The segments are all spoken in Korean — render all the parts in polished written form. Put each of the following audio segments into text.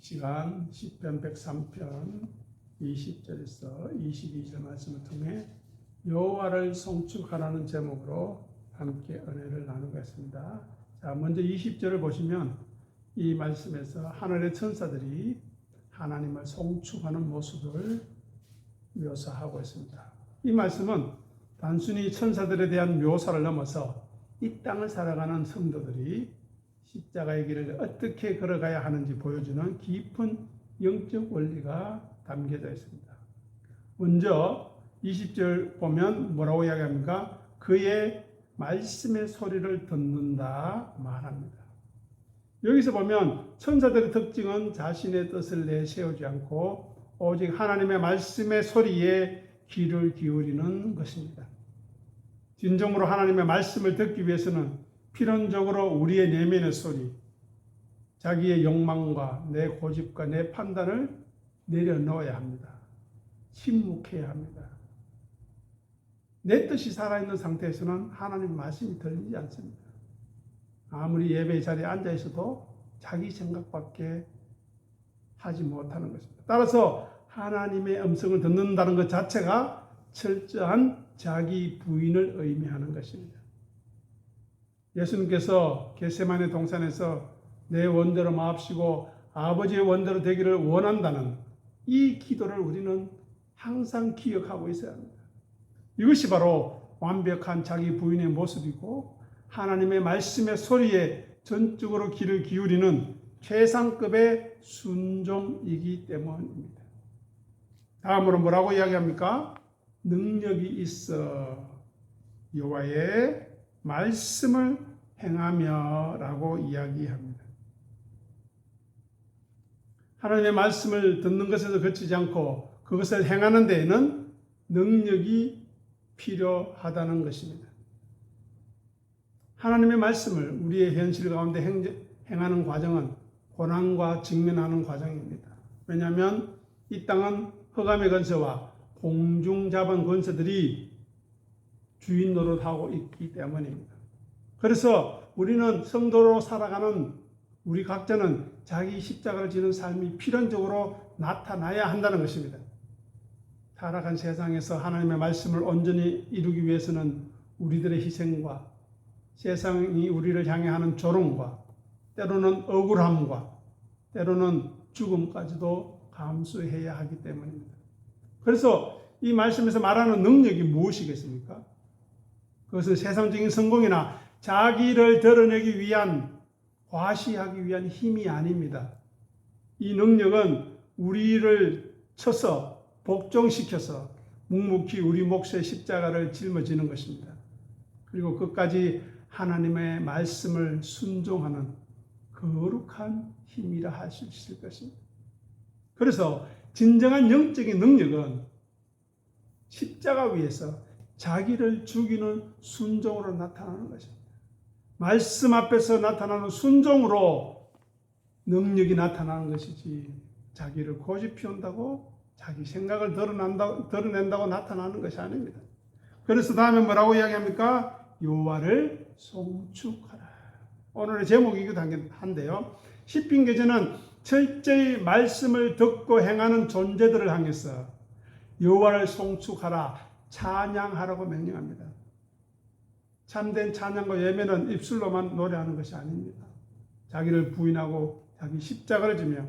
시간 시편 103편 20절에서 22절 말씀을 통해 여호와를 송축하라는 제목으로 함께 은혜를 나누겠습니다. 자, 먼저 20절을 보시면 이 말씀에서 하늘의 천사들이 하나님을 송축하는 모습을 묘사하고 있습니다. 이 말씀은 단순히 천사들에 대한 묘사를 넘어서 이 땅을 살아가는 성도들이 십자가의 길을 어떻게 걸어가야 하는지 보여주는 깊은 영적 원리가 담겨져 있습니다. 먼저 20절 보면 뭐라고 이야기합니까? 그의 말씀의 소리를 듣는다 말합니다. 여기서 보면 천사들의 특징은 자신의 뜻을 내세우지 않고 오직 하나님의 말씀의 소리에 귀를 기울이는 것입니다. 진정으로 하나님의 말씀을 듣기 위해서는 필연적으로 우리의 내면의 소리, 자기의 욕망과 내 고집과 내 판단을 내려놓아야 합니다. 침묵해야 합니다. 내 뜻이 살아있는 상태에서는 하나님의 말씀이 들리지 않습니다. 아무리 예배의 자리에 앉아 있어도 자기 생각밖에 하지 못하는 것입니다. 따라서 하나님의 음성을 듣는다는 것 자체가 철저한 자기 부인을 의미하는 것입니다. 예수님께서 겟세마네 동산에서 내 원대로 마옵시고 아버지의 원대로 되기를 원한다는 이 기도를 우리는 항상 기억하고 있어야 합니다. 이것이 바로 완벽한 자기 부인의 모습이고 하나님의 말씀의 소리에 전적으로 귀를 기울이는 최상급의 순종이기 때문입니다. 다음으로 뭐라고 이야기합니까? 능력이 있어 여호와의 말씀을 행하며 라고 이야기합니다. 하나님의 말씀을 듣는 것에서 그치지 않고 그것을 행하는 데에는 능력이 필요하다는 것입니다. 하나님의 말씀을 우리의 현실 가운데 행하는 과정은 고난과 직면하는 과정입니다. 왜냐하면 이 땅은 흑암의 권세와 공중자본 권세들이 주인 노릇하고 있기 때문입니다. 그래서 우리는 성도로 살아가는 우리 각자는 자기 십자가를 지는 삶이 필연적으로 나타나야 한다는 것입니다. 타락한 세상에서 하나님의 말씀을 온전히 이루기 위해서는 우리들의 희생과 세상이 우리를 향해 하는 조롱과 때로는 억울함과 때로는 죽음까지도 감수해야 하기 때문입니다. 그래서 이 말씀에서 말하는 능력이 무엇이겠습니까? 그것은 세상적인 성공이나 자기를 드러내기 위한, 과시하기 위한 힘이 아닙니다. 이 능력은 우리를 쳐서 복종시켜서 묵묵히 우리 몫의 십자가를 짊어지는 것입니다. 그리고 끝까지 하나님의 말씀을 순종하는 거룩한 힘이라 할 수 있을 것입니다. 그래서 진정한 영적인 능력은 십자가 위에서 자기를 죽이는 순종으로 나타나는 것입니다. 말씀 앞에서 나타나는 순종으로 능력이 나타나는 것이지 자기를 고집 피운다고 자기 생각을 드러낸다고 나타나는 것이 아닙니다. 그래서 다음에 뭐라고 이야기합니까? 여호와를 송축하라. 오늘의 제목이기도 한데요. 시편기자는 철저히 말씀을 듣고 행하는 존재들을 향해서 여호와를 송축하라, 찬양하라고 명령합니다. 참된 찬양과 예배는 입술로만 노래하는 것이 아닙니다. 자기를 부인하고 자기 십자가를 지며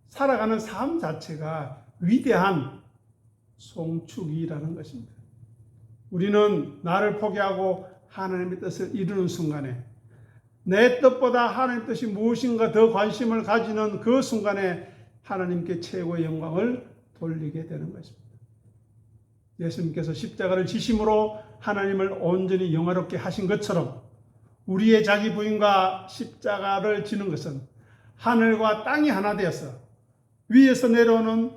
살아가는 삶 자체가 위대한 송축이라는 것입니다. 우리는 나를 포기하고 하나님의 뜻을 이루는 순간에 내 뜻보다 하나님의 뜻이 무엇인가 더 관심을 가지는 그 순간에 하나님께 최고의 영광을 돌리게 되는 것입니다. 예수님께서 십자가를 지심으로 하나님을 온전히 영화롭게 하신 것처럼 우리의 자기 부인과 십자가를 지는 것은 하늘과 땅이 하나 되어서 위에서 내려오는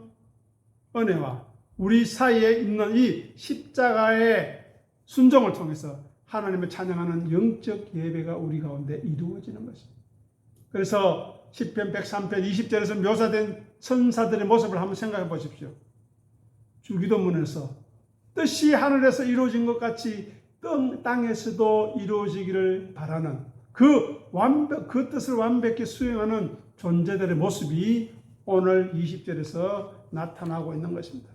은혜와 우리 사이에 있는 이 십자가의 순종을 통해서 하나님을 찬양하는 영적 예배가 우리 가운데 이루어지는 것입니다. 그래서 시편 103편 20절에서 묘사된 천사들의 모습을 한번 생각해 보십시오. 주기도문에서 뜻이 하늘에서 이루어진 것 같이 땅에서도 이루어지기를 바라는 그 뜻을 완벽히 수행하는 존재들의 모습이 오늘 20절에서 나타나고 있는 것입니다.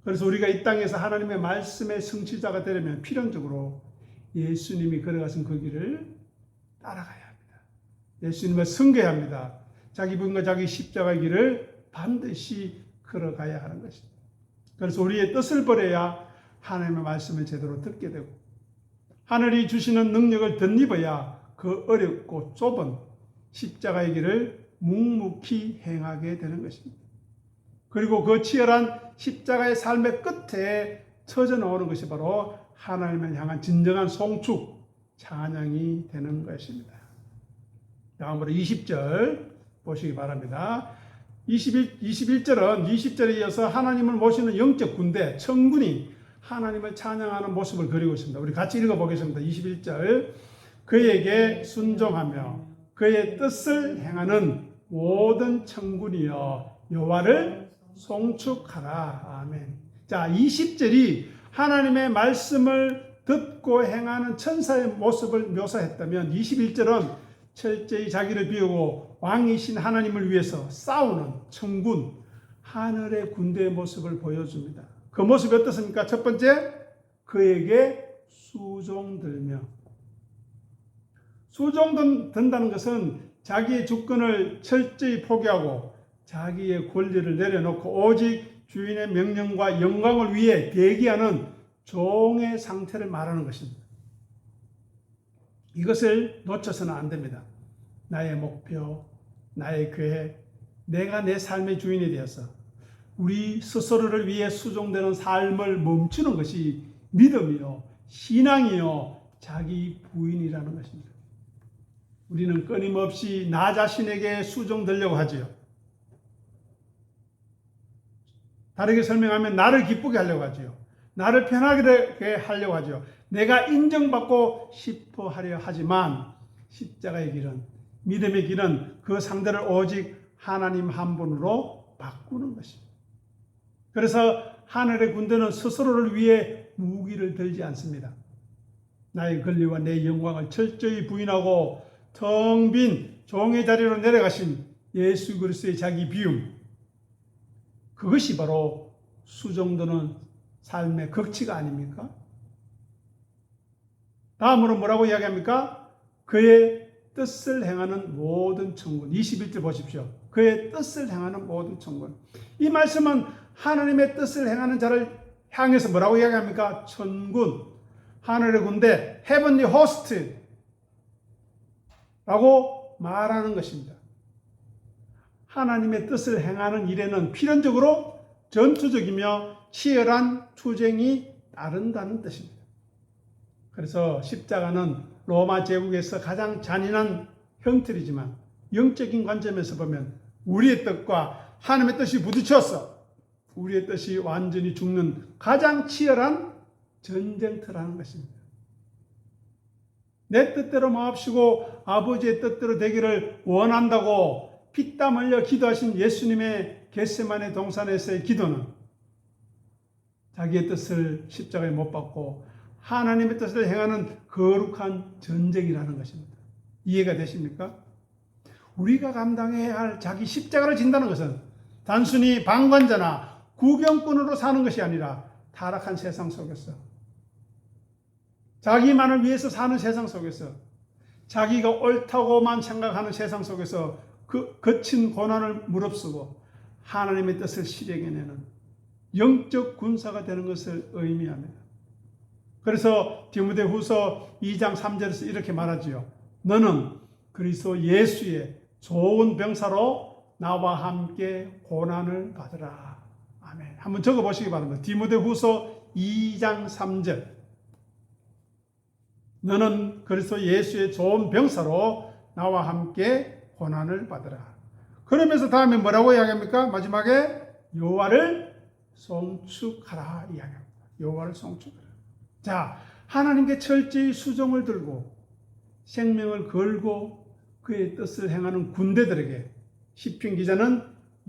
그래서 우리가 이 땅에서 하나님의 말씀의 성취자가 되려면 필연적으로 예수님이 걸어가신 그 길을 따라가야 합니다. 예수님을 섬겨야 합니다. 자기 부인과 자기 십자가의 길을 반드시 걸어가야 하는 것입니다. 그래서 우리의 뜻을 버려야 하나님의 말씀을 제대로 듣게 되고 하늘이 주시는 능력을 덧입어야 그 어렵고 좁은 십자가의 길을 묵묵히 행하게 되는 것입니다. 그리고 그 치열한 십자가의 삶의 끝에 터져 나오는 것이 바로 하나님을 향한 진정한 송축, 찬양이 되는 것입니다. 다음으로 20절 보시기 바랍니다. 21절은 20절에 이어서 하나님을 모시는 영적 군대, 천군이 하나님을 찬양하는 모습을 그리고 있습니다. 우리 같이 읽어보겠습니다. 21절 그에게 순종하며 그의 뜻을 행하는 모든 천군이여 여호와를 송축하라. 아멘. 자, 20절이 하나님의 말씀을 듣고 행하는 천사의 모습을 묘사했다면 21절은 철저히 자기를 비우고 왕이신 하나님을 위해서 싸우는 천군, 하늘의 군대의 모습을 보여줍니다. 그 모습이 어떻습니까? 첫 번째, 그에게 수종들며. 수종든다는 것은 자기의 주권을 철저히 포기하고 자기의 권리를 내려놓고 오직 주인의 명령과 영광을 위해 대기하는 종의 상태를 말하는 것입니다. 이것을 놓쳐서는 안 됩니다. 나의 목표, 나의 계획, 내가 내 삶의 주인이 되어서 우리 스스로를 위해 수종되는 삶을 멈추는 것이 믿음이요, 신앙이요, 자기 부인이라는 것입니다. 우리는 끊임없이 나 자신에게 수종되려고 하지요. 다르게 설명하면 나를 기쁘게 하려고 하지요. 나를 편하게 하려고 하죠. 내가 인정받고 싶어 하려 하지만 십자가의 길은, 믿음의 길은 그 상대를 오직 하나님 한 분으로 바꾸는 것입니다. 그래서 하늘의 군대는 스스로를 위해 무기를 들지 않습니다. 나의 권리와 내 영광을 철저히 부인하고 텅 빈 종의 자리로 내려가신 예수 그리스도의 자기 비움, 그것이 바로 수종드는 삶의 극치가 아닙니까? 다음으로 뭐라고 이야기합니까? 그의 뜻을 행하는 모든 천군. 21절 보십시오. 그의 뜻을 행하는 모든 천군. 이 말씀은 하나님의 뜻을 행하는 자를 향해서 뭐라고 이야기합니까? 천군, 하늘의 군대, heavenly host 라고 말하는 것입니다. 하나님의 뜻을 행하는 일에는 필연적으로 전투적이며 치열한 투쟁이 따른다는 뜻입니다. 그래서 십자가는 로마 제국에서 가장 잔인한 형틀이지만 영적인 관점에서 보면 우리의 뜻과 하나님의 뜻이 부딪혀서 우리의 뜻이 완전히 죽는 가장 치열한 전쟁터라는 것입니다. 내 뜻대로 마옵시고 아버지의 뜻대로 되기를 원한다고 피땀 흘려 기도하신 예수님의 겟세마네 동산에서의 기도는 자기의 뜻을 십자가에 못 박고 하나님의 뜻을 행하는 거룩한 전쟁이라는 것입니다. 이해가 되십니까? 우리가 감당해야 할 자기 십자가를 진다는 것은 단순히 방관자나 구경꾼으로 사는 것이 아니라 타락한 세상 속에서, 자기만을 위해서 사는 세상 속에서, 자기가 옳다고만 생각하는 세상 속에서 그 거친 고난을 무릅쓰고 하나님의 뜻을 실행해내는 영적 군사가 되는 것을 의미합니다. 그래서 디모데후서 2장 3절에서 이렇게 말하지요. 너는 그리스도 예수의 좋은 병사로 나와 함께 고난을 받으라. 아멘. 한번 적어보시기 바랍니다. 디모데후서 2장 3절. 너는 그리스도 예수의 좋은 병사로 나와 함께 고난을 받으라. 그러면서 다음에 뭐라고 이야기합니까? 마지막에 여호와를 송축하라 이야기합니다. 여호와를 송축하라. 자, 하나님께 철저히 수종을 들고 생명을 걸고 그의 뜻을 행하는 군대들에게 시편 기자는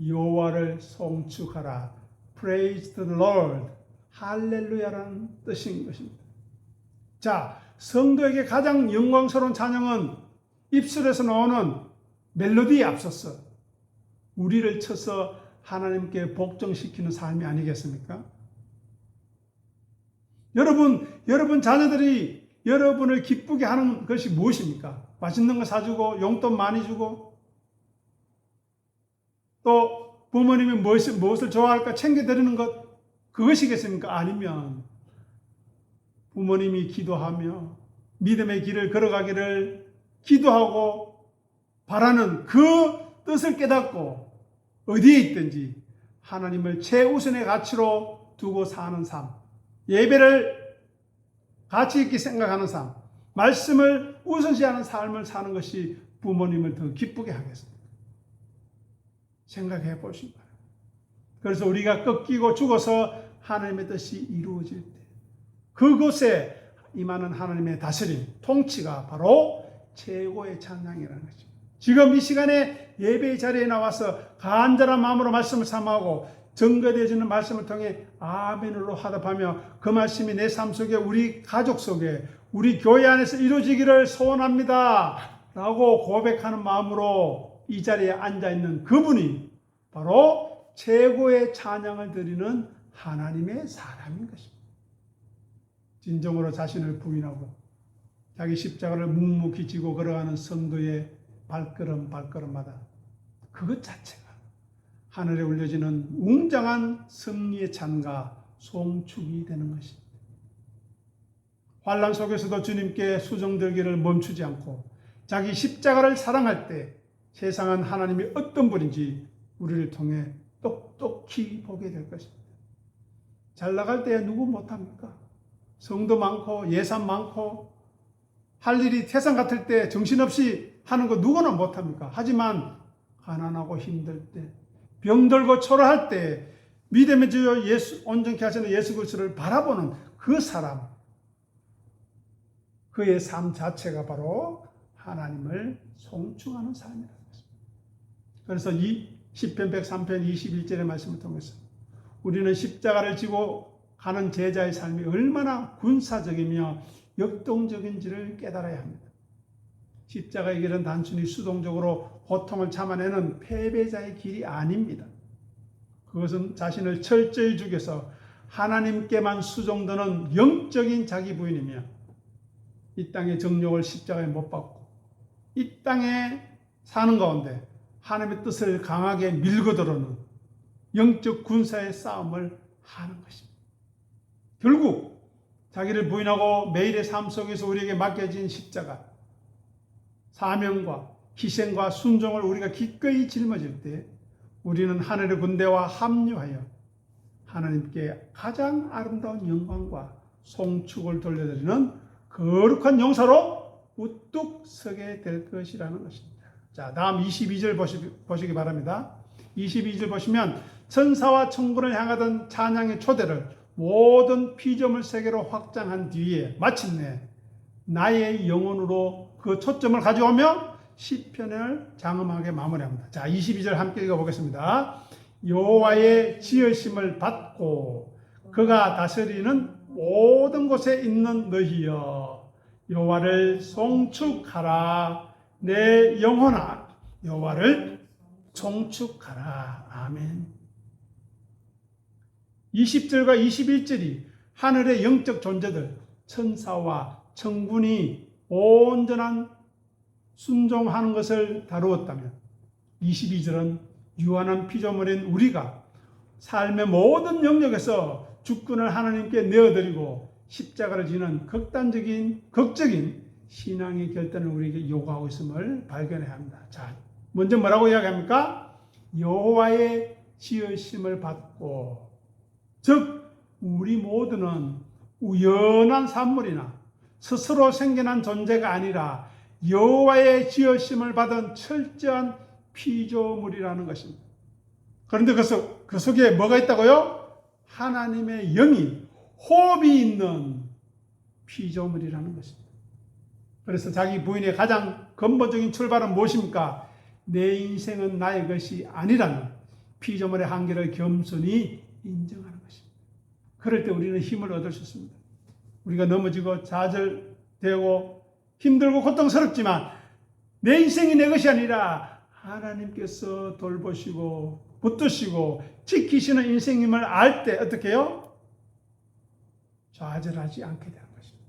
여호와를 송축하라, Praise the Lord, 할렐루야라는 뜻인 것입니다. 자, 성도에게 가장 영광스러운 찬양은 입술에서 나오는 멜로디에 앞서서 우리를 쳐서 하나님께 복종시키는 삶이 아니겠습니까? 여러분 자녀들이 여러분을 기쁘게 하는 것이 무엇입니까? 맛있는 거 사주고 용돈 많이 주고 또 부모님이 무엇을 좋아할까 챙겨드리는 것, 그것이겠습니까? 아니면 부모님이 기도하며 믿음의 길을 걸어가기를 기도하고 바라는 그 뜻을 깨닫고 어디에 있든지 하나님을 최우선의 가치로 두고 사는 삶, 예배를 가치 있게 생각하는 삶, 말씀을 우선시하는 삶을 사는 것이 부모님을 더 기쁘게 하겠습니다. 생각해 보시기 바랍니다. 그래서 우리가 꺾이고 죽어서 하나님의 뜻이 이루어질 때 그곳에 임하는 하나님의 다스림, 통치가 바로 최고의 찬양이라는 거죠. 지금 이 시간에 예배의 자리에 나와서 간절한 마음으로 말씀을 삼하고 증거되어지는 말씀을 통해 아멘으로 화답하며 그 말씀이 내 삶 속에, 우리 가족 속에, 우리 교회 안에서 이루어지기를 소원합니다 라고 고백하는 마음으로 이 자리에 앉아있는 그분이 바로 최고의 찬양을 드리는 하나님의 사람인 것입니다. 진정으로 자신을 부인하고 자기 십자가를 묵묵히 지고 걸어가는 성도의 발걸음마다 그것 자체가 하늘에 울려지는 웅장한 승리의 찬가, 송축이 되는 것입니다. 환난 속에서도 주님께 수종들기를 멈추지 않고 자기 십자가를 사랑할 때 세상은 하나님이 어떤 분인지 우리를 통해 똑똑히 보게 될 것입니다. 잘 나갈 때 누구 못합니까? 성도 많고 예산 많고 할 일이 태산 같을 때 정신없이 하는 거 누구나 못합니까? 하지만 가난하고 힘들 때, 병들고 초라할 때 믿음의 주 예수, 온전케 하시는 예수 그리스도를 바라보는 그 사람, 그의 삶 자체가 바로 하나님을 송축하는 삶이라는 것입니다. 그래서 이 시편 103편 21절의 말씀을 통해서 우리는 십자가를 지고 가는 제자의 삶이 얼마나 군사적이며 역동적인지를 깨달아야 합니다. 십자가의 길은 단순히 수동적으로 고통을 참아내는 패배자의 길이 아닙니다. 그것은 자신을 철저히 죽여서 하나님께만 수종드는 영적인 자기 부인이며 이 땅의 정욕을 십자가에 못 박고 이 땅에 사는 가운데 하나님의 뜻을 강하게 밀고 들어오는 영적 군사의 싸움을 하는 것입니다. 결국 자기를 부인하고 매일의 삶 속에서 우리에게 맡겨진 십자가, 사명과 희생과 순종을 우리가 기꺼이 짊어질 때 우리는 하늘의 군대와 합류하여 하나님께 가장 아름다운 영광과 송축을 돌려드리는 거룩한 용사로 우뚝 서게 될 것이라는 것입니다. 자, 다음 22절 보시기 바랍니다. 22절 보시면 천사와 천군을 향하던 찬양의 초대를 모든 피조물 세계로 확장한 뒤에 마침내 나의 영혼으로 그 초점을 가져오며 시편을 장엄하게 마무리합니다. 자, 22절 함께 읽어보겠습니다. 여호와의 지으심을 받고 그가 다스리는 모든 곳에 있는 너희여 여호와를 송축하라. 내 영혼아 여호와를 송축하라. 아멘. 20절과 21절이 하늘의 영적 존재들, 천사와 천군이 온전한 순종하는 것을 다루었다면 22절은 유한한 피조물인 우리가 삶의 모든 영역에서 주권을 하나님께 내어드리고 십자가를 지는 극적인 신앙의 결단을 우리에게 요구하고 있음을 발견해야 합니다. 자, 먼저 뭐라고 이야기합니까? 여호와의 지으심을 받고, 즉 우리 모두는 우연한 산물이나 스스로 생겨난 존재가 아니라 여호와의 지으심을 받은 철저한 피조물이라는 것입니다. 그런데 그 속에 뭐가 있다고요? 하나님의 영이 호흡이 있는 피조물이라는 것입니다. 그래서 자기 부인의 가장 근본적인 출발은 무엇입니까? 내 인생은 나의 것이 아니라는 피조물의 한계를 겸손히 인정하는 것입니다. 그럴 때 우리는 힘을 얻을 수 있습니다. 우리가 넘어지고 좌절되고 힘들고 고통스럽지만 내 인생이 내 것이 아니라 하나님께서 돌보시고 붙드시고 지키시는 인생임을 알 때 어떻게 해요? 좌절하지 않게 되는 것입니다.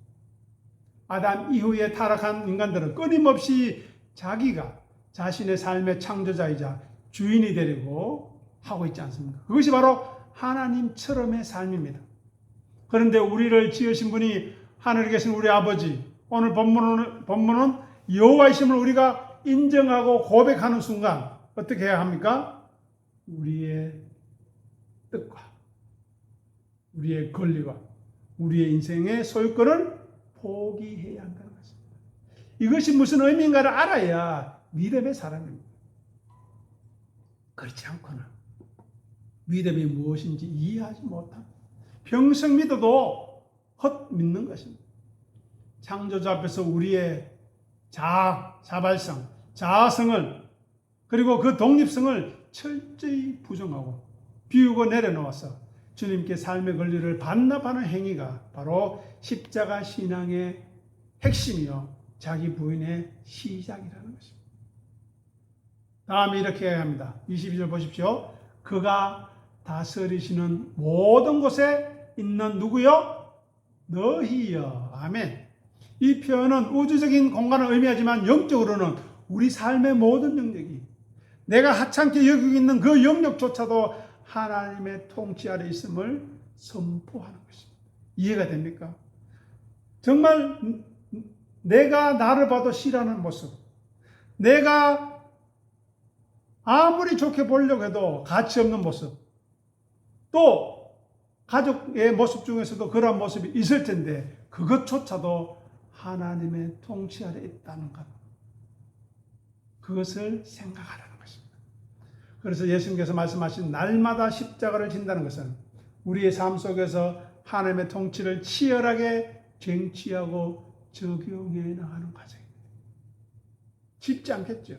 아담 이후에 타락한 인간들은 끊임없이 자기가 자신의 삶의 창조자이자 주인이 되려고 하고 있지 않습니까? 그것이 바로 하나님처럼의 삶입니다. 그런데 우리를 지으신 분이 하늘에 계신 우리 아버지, 오늘 본문은 여호와이심을 우리가 인정하고 고백하는 순간 어떻게 해야 합니까? 우리의 뜻과 우리의 권리와 우리의 인생의 소유권을 포기해야 한다는 것입니다. 이것이 무슨 의미인가를 알아야 믿음의 사람입니다. 그렇지 않거나 믿음이 무엇인지 이해하지 못하고 평생 믿어도 헛믿는 것입니다. 창조자 앞에서 우리의 자발성, 자아성을 그리고 그 독립성을 철저히 부정하고 비우고 내려놓아서 주님께 삶의 권리를 반납하는 행위가 바로 십자가 신앙의 핵심이요 자기 부인의 시작이라는 것입니다. 다음에 이렇게 해야 합니다. 22절 보십시오. 그가 다스리시는 모든 곳에 있는 누구요? 너희여. 아멘. 이 표현은 우주적인 공간을 의미하지만 영적으로는 우리 삶의 모든 영역이 내가 하찮게 여기고 있는 그 영역조차도 하나님의 통치 아래 있음을 선포하는 것입니다. 이해가 됩니까? 정말 내가 나를 봐도 싫어하는 모습, 내가 아무리 좋게 보려고 해도 가치 없는 모습, 또 가족의 모습 중에서도 그런 모습이 있을 텐데 그것조차도 하나님의 통치 아래 있다는 것, 그것을 생각하라는 것입니다. 그래서 예수님께서 말씀하신 날마다 십자가를 진다는 것은 우리의 삶 속에서 하나님의 통치를 치열하게 쟁취하고 적용해 나가는 과정입니다. 쉽지 않겠죠.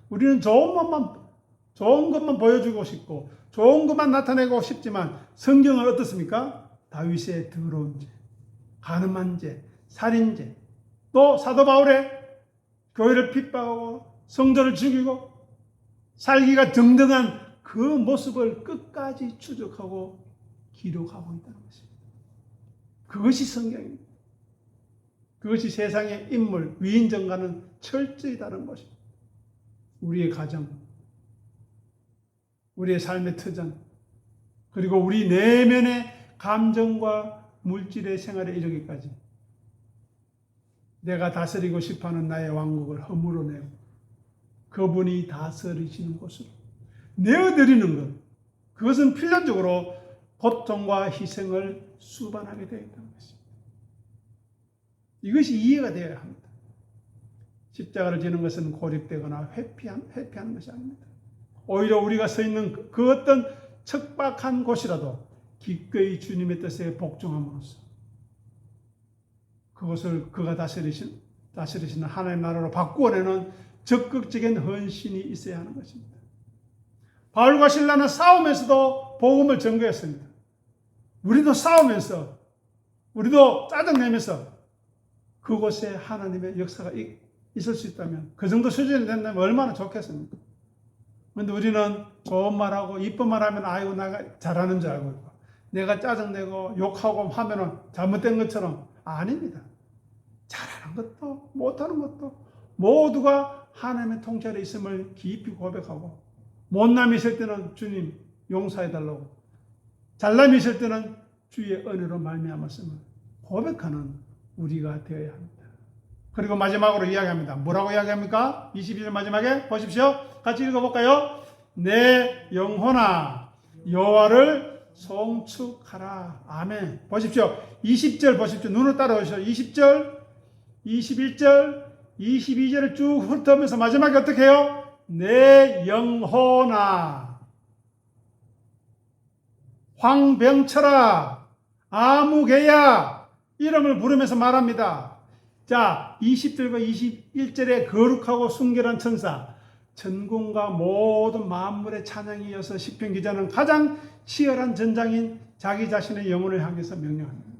우리는 좋은 것만 보여주고 싶고 좋은 것만 나타내고 싶지만 성경은 어떻습니까? 다윗의 더러운 죄, 간음한 죄, 살인죄, 또 사도 바울의 교회를 핍박하고 성도를 죽이고 살기가 등등한 그 모습을 끝까지 추적하고 기록하고 있다는 것입니다. 그것이 성경입니다. 그것이 세상의 인물, 위인전과는 철저히 다른 것입니다. 우리의 가정, 우리의 삶의 터전, 그리고 우리 내면의 감정과 물질의 생활에 이르기까지 내가 다스리고 싶어하는 나의 왕국을 허물어 내고 그분이 다스리시는 곳으로 내어드리는 것, 그것은 필연적으로 고통과 희생을 수반하게 되어 있다는 것입니다. 이것이 이해가 되어야 합니다. 십자가를 지는 것은 고립되거나 회피하는 것이 아닙니다. 오히려 우리가 서 있는 그 어떤 척박한 곳이라도 기꺼이 주님의 뜻에 복종함으로써 그것을 그가 다스리시는 하나님의 나라로 바꾸어내는 적극적인 헌신이 있어야 하는 것입니다. 바울과 실라는 싸우면서도 복음을 전거했습니다. 우리도 싸우면서, 우리도 짜증내면서 그곳에 하나님의 역사가 있을 수 있다면, 그 정도 수준이 된다면 얼마나 좋겠습니까? 그런데 우리는 좋은 말하고 이쁜 말하면 아이고 내가 잘하는 줄 알고 있고, 내가 짜증내고 욕하고 하면은 잘못된 것처럼 아닙니다. 잘하는 것도 못하는 것도 모두가 하나님의 통치 아래 있음을 깊이 고백하고, 못남이 있을 때는 주님 용서해달라고, 잘남이 있을 때는 주의 은혜로 말미암았음을 고백하는 우리가 되어야 합니다. 그리고 마지막으로 이야기합니다. 뭐라고 이야기합니까? 22절 마지막에 보십시오. 같이 읽어볼까요? 내 영혼아 여호와를 송축하라. 아멘. 보십시오. 20절 보십시오. 눈을 따라오시오. 20절, 21절, 22절을 쭉 훑으면서 마지막에 어떻게 해요? 내 영혼아 황병철아 아무개야 이름을 부르면서 말합니다. 자, 20절과 21절에 거룩하고 순결한 천사, 천군과 모든 만물의 찬양이 이어서 시편 기자는 가장 치열한 전장인 자기 자신의 영혼을 향해서 명령합니다.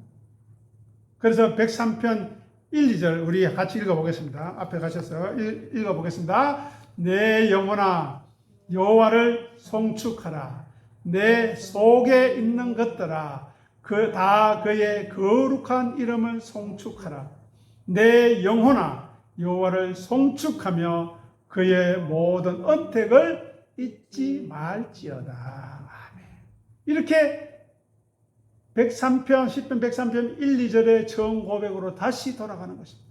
그래서 103편 1, 2절 우리 같이 읽어보겠습니다. 앞에 가셔서 읽어보겠습니다. 내 영혼아 여호와를 송축하라. 내 속에 있는 것들아 다 그의 거룩한 이름을 송축하라. 내 영혼아 여호와를 송축하며 그의 모든 언택을 잊지 말지어다. 아멘. 이렇게 103편, 10편 103편 1, 2절의 정 고백으로 다시 돌아가는 것입니다.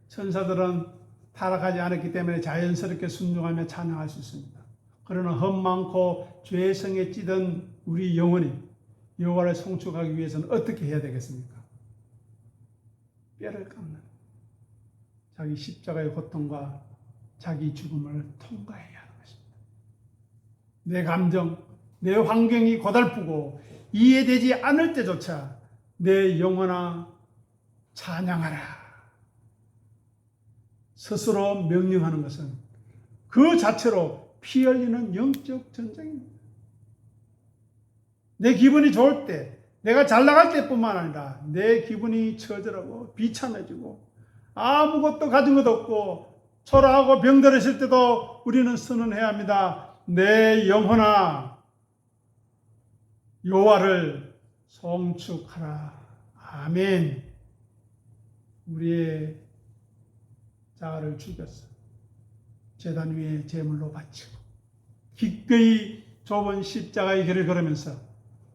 천사들은 타락하지 않았기 때문에 자연스럽게 순종하며 찬양할 수 있습니다. 그러나 흠 많고 죄성에 찌든 우리 영혼이 여호와를 송축하기 위해서는 어떻게 해야 되겠습니까? 뼈를 깎는 자기 십자가의 고통과 자기 죽음을 통과해야 하는 것입니다. 내 감정, 내 환경이 고달프고 이해되지 않을 때조차 내 영혼아 찬양하라. 스스로 명령하는 것은 그 자체로 피 흘리는 영적 전쟁입니다. 내 기분이 좋을 때, 내가 잘 나갈 때뿐만 아니라 내 기분이 처절하고 비참해지고 아무것도 가진 것 없고 초라하고 병들었을 때도 우리는 선언해야 합니다. 내 영혼아 여호와를 송축하라. 아멘. 우리의 자아를 죽였어 제단 위에 제물로 바치고 기꺼이 좁은 십자가의 길을 걸으면서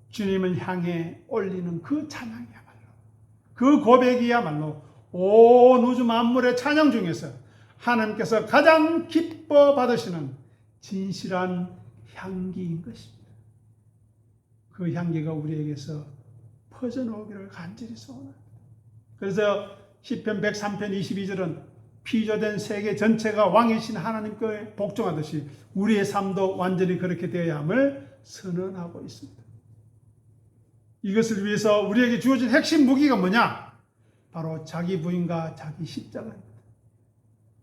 주님을 향해 올리는 그 찬양이야말로, 그 고백이야말로 온 우주 만물의 찬양 중에서 하나님께서 가장 기뻐 받으시는 진실한 향기인 것입니다. 그 향기가 우리에게서 퍼져나오기를 간절히 소원합니다. 그래서 시편 103편 22절은 피조된 세계 전체가 왕이신 하나님께 복종하듯이 우리의 삶도 완전히 그렇게 되어야 함을 선언하고 있습니다. 이것을 위해서 우리에게 주어진 핵심 무기가 뭐냐? 바로 자기 부인과 자기 십자가입니다.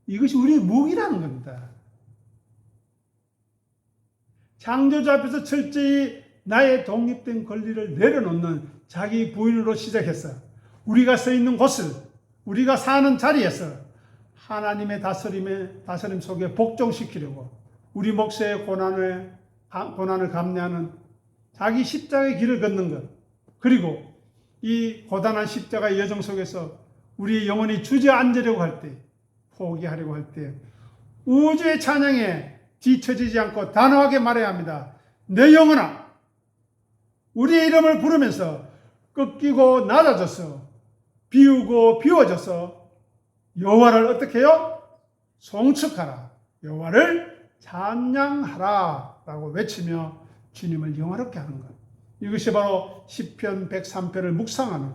이것이 우리의 무기라는 겁니다. 창조주 앞에서 철저히 나의 독립된 권리를 내려놓는 자기 부인으로 시작해서 우리가 서 있는 곳을, 우리가 사는 자리에서 하나님의 다스림 속에 복종시키려고 우리 목세의 고난을 감내하는 자기 십자가의 길을 걷는 것, 그리고 이 고단한 십자가의 여정 속에서 우리의 영혼이 주저앉으려고 할 때, 포기하려고 할 때 우주의 찬양에 뒤처지지 않고 단호하게 말해야 합니다. 내 영혼아, 우리의 이름을 부르면서 꺾이고 낮아져서 비우고 비워져서 여호와를 어떻게 해요? 송축하라. 여호와를 찬양하라 라고 외치며 주님을 영화롭게 하는 것. 이것이 바로 시편 103편을 묵상하는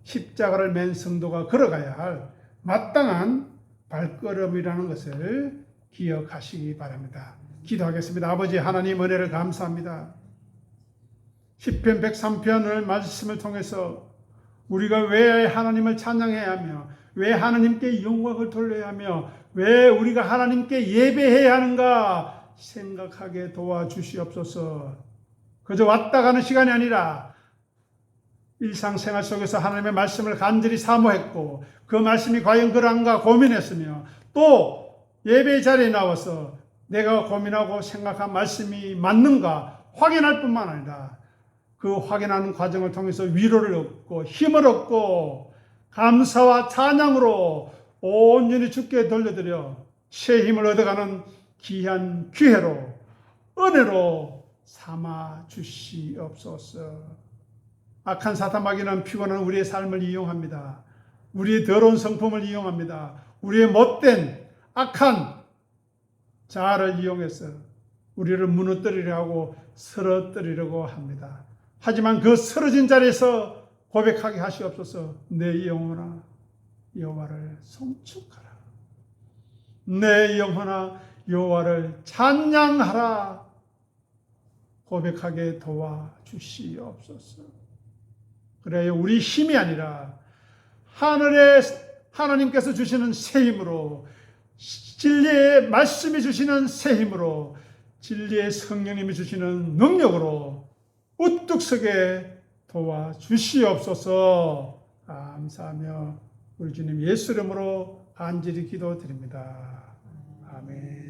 십자가를 맨 성도가 걸어가야 할 마땅한 발걸음이라는 것을 기억하시기 바랍니다. 기도하겠습니다. 아버지 하나님 은혜를 감사합니다. 시편 103편을 말씀을 통해서 우리가 왜 하나님을 찬양해야 하며 왜 하나님께 영광을 돌려야 하며 왜 우리가 하나님께 예배해야 하는가 생각하게 도와주시옵소서. 그저 왔다 가는 시간이 아니라 일상생활 속에서 하나님의 말씀을 간절히 사모했고 그 말씀이 과연 그런가 고민했으며 또 예배 자리에 나와서 내가 고민하고 생각한 말씀이 맞는가 확인할 뿐만 아니라 그 확인하는 과정을 통해서 위로를 얻고 힘을 얻고 감사와 찬양으로 온전히 주께 돌려드려 새 힘을 얻어가는 귀한 기회로 은혜로 삼아 주시옵소서. 악한 사탄마귀는 피곤한 우리의 삶을 이용합니다. 우리의 더러운 성품을 이용합니다. 우리의 못된 악한 자아를 이용해서 우리를 무너뜨리려 하고 쓰러뜨리려고 합니다. 하지만 그 쓰러진 자리에서 고백하게 하시옵소서. 내 영혼아 여호와를 송축하라. 내 영혼아 여호와를 찬양하라. 고백하게 도와주시옵소서. 그래야 우리 힘이 아니라 하늘의 하나님께서 주시는 새 힘으로, 진리의 말씀이 주시는 새 힘으로, 진리의 성령님이 주시는 능력으로 우뚝 서게 도와주시옵소서. 감사하며 우리 주님 예수 이름으로 간절히 기도드립니다. 아멘.